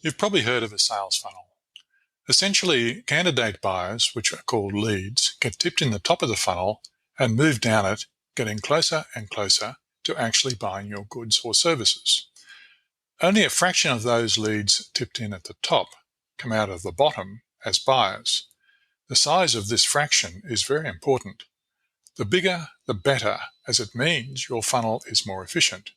You've probably heard of a sales funnel. Essentially, candidate buyers, which are called leads, get tipped in the top of the funnel and move down it, getting closer and closer to actually buying your goods or services. Only a fraction of those leads tipped in at the top come out of the bottom as buyers. The size of this fraction is very important. The bigger, the better, as it means your funnel is more efficient.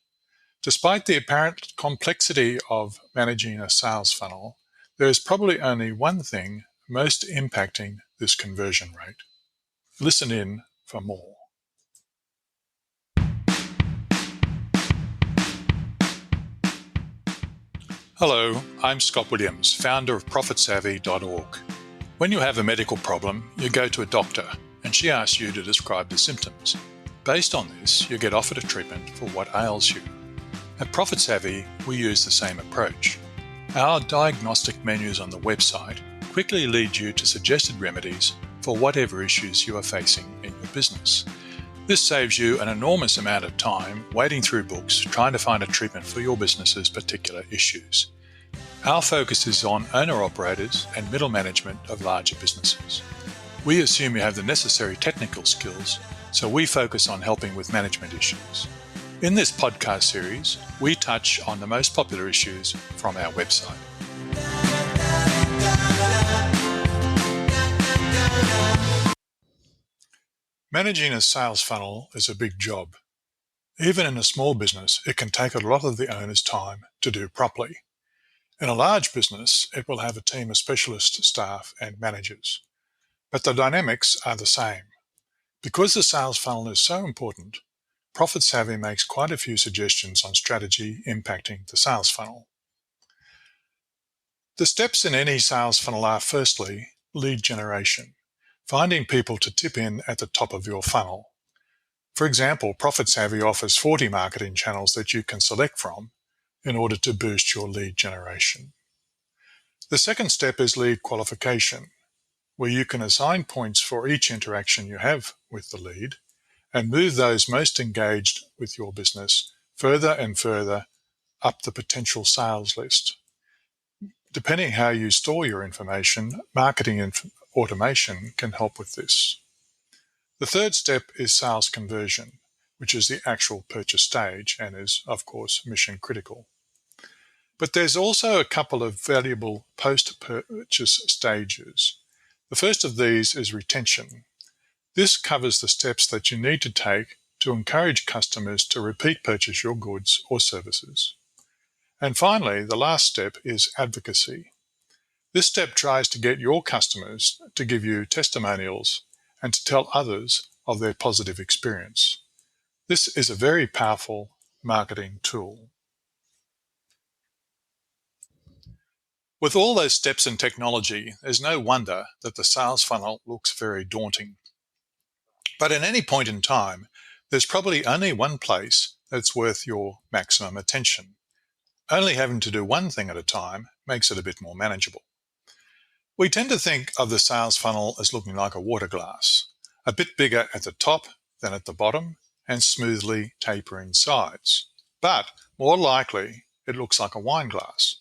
Despite the apparent complexity of managing a sales funnel, there is probably only one thing most impacting this conversion rate. Listen in for more. Hello, I'm Scott Williams, founder of ProfitSavvy.org. When you have a medical problem, you go to a doctor and she asks you to describe the symptoms. Based on this, you get offered a treatment for what ails you. At ProfitSavvy, we use the same approach. Our diagnostic menus on the website quickly lead you to suggested remedies for whatever issues you are facing in your business. This saves you an enormous amount of time wading through books trying to find a treatment for your business's particular issues. Our focus is on owner-operators and middle management of larger businesses. We assume you have the necessary technical skills, so we focus on helping with management issues. In this podcast series, we touch on the most popular issues from our website. Managing a sales funnel is a big job. Even in a small business, it can take a lot of the owner's time to do properly. In a large business, it will have a team of specialist staff and managers. But the dynamics are the same. Because the sales funnel is so important, ProfitSavvy makes quite a few suggestions on strategy impacting the sales funnel. The steps in any sales funnel are, firstly, lead generation, finding people to tip in at the top of your funnel. For example, ProfitSavvy offers 40 marketing channels that you can select from in order to boost your lead generation. The second step is lead qualification, where you can assign points for each interaction you have with the lead and move those most engaged with your business further and further up the potential sales list. Depending how you store your information, marketing automation can help with this. The third step is sales conversion, which is the actual purchase stage and is, of course, mission critical. But there's also a couple of valuable post-purchase stages. The first of these is retention. This covers the steps that you need to take to encourage customers to repeat purchase your goods or services. And finally, the last step is advocacy. This step tries to get your customers to give you testimonials and to tell others of their positive experience. This is a very powerful marketing tool. With all those steps in technology, there's no wonder that the sales funnel looks very daunting. But at any point in time, there's probably only one place that's worth your maximum attention. Only having to do one thing at a time makes it a bit more manageable. We tend to think of the sales funnel as looking like a water glass, a bit bigger at the top than at the bottom and smoothly tapering sides. But more likely, it looks like a wine glass,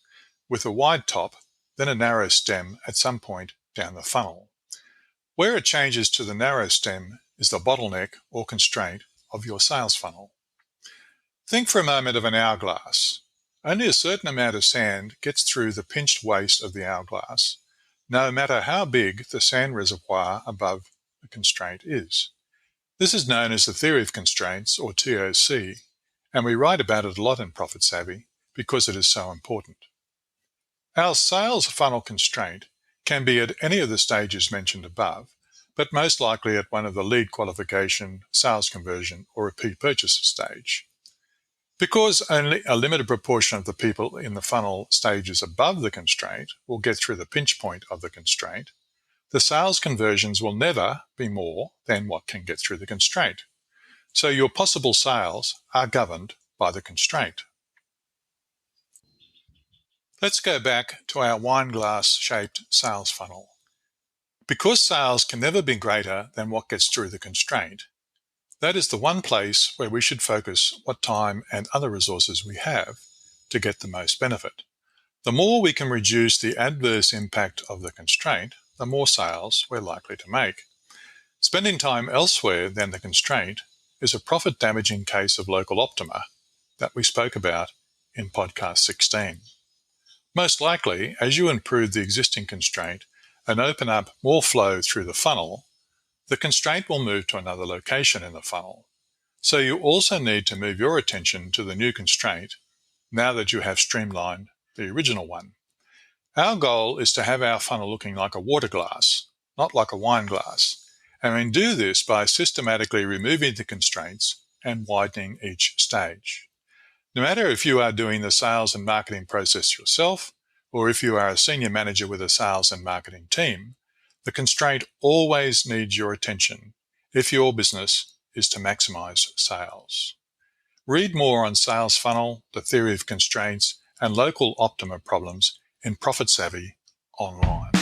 with a wide top, then a narrow stem at some point down the funnel. Where it changes to the narrow stem is the bottleneck or constraint of your sales funnel. Think for a moment of an hourglass. Only a certain amount of sand gets through the pinched waist of the hourglass, no matter how big the sand reservoir above the constraint is. This is known as the theory of constraints, or TOC, and we write about it a lot in ProfitSavvy because it is so important. Our sales funnel constraint can be at any of the stages mentioned above, but most likely at one of the lead qualification, sales conversion, or repeat purchase stage. Because only a limited proportion of the people in the funnel stages above the constraint will get through the pinch point of the constraint, the sales conversions will never be more than what can get through the constraint. So your possible sales are governed by the constraint. Let's go back to our wine glass-shaped sales funnel. Because sales can never be greater than what gets through the constraint, that is the one place where we should focus what time and other resources we have to get the most benefit. The more we can reduce the adverse impact of the constraint, the more sales we're likely to make. Spending time elsewhere than the constraint is a profit-damaging case of local optima that we spoke about in podcast 16. Most likely, as you improve the existing constraint and open up more flow through the funnel, the constraint will move to another location in the funnel. So you also need to move your attention to the new constraint now that you have streamlined the original one. Our goal is to have our funnel looking like a water glass, not like a wine glass, and we do this by systematically removing the constraints and widening each stage. No matter if you are doing the sales and marketing process yourself, or if you are a senior manager with a sales and marketing team, the constraint always needs your attention if your business is to maximize sales. Read more on sales funnel, the theory of constraints, and local optima problems in Profit Savvy online.